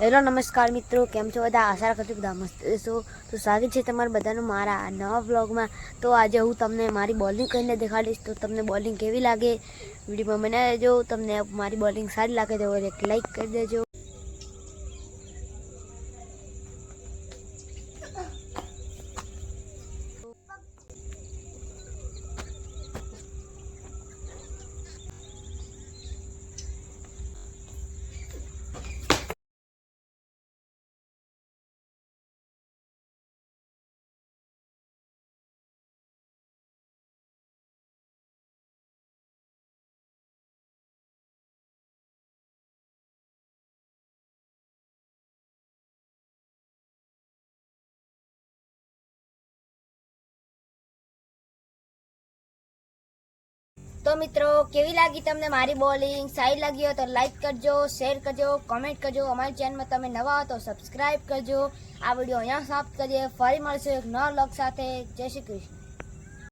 Hello નમસ્કાર મિત્રો, કેમ છો બધા? આશા રાખું છું બધા મસ્ત છો. તો સ્વાગત છે તમારું બધાનું મારા આ નવા વ્લોગમાં. તો આજે હું તમને મારી બોલિંગ કરીને દેખાડીશ. તો તમને બોલિંગ કેવી લાગે વિડીયોમાં બનાવી દેજો. તમને મારી બોલિંગ સારી લાગે તો એક લાઈક કરી દેજો. તો મિત્રો, કેવી લાગી તમને મારી બોલિંગ? સારી લાગી હોય તો લાઈક કરજો, શેર કરજો, કોમેન્ટ કરજો. અમારી ચેનલમાં તમે નવા હો તો સબસ્ક્રાઈબ કરજો. આ વિડીયો અહીંયા સમાપ્ત કરીએ. ફરી મળશે એક નવા વ્લોગ સાથે. જય શ્રી કૃષ્ણ.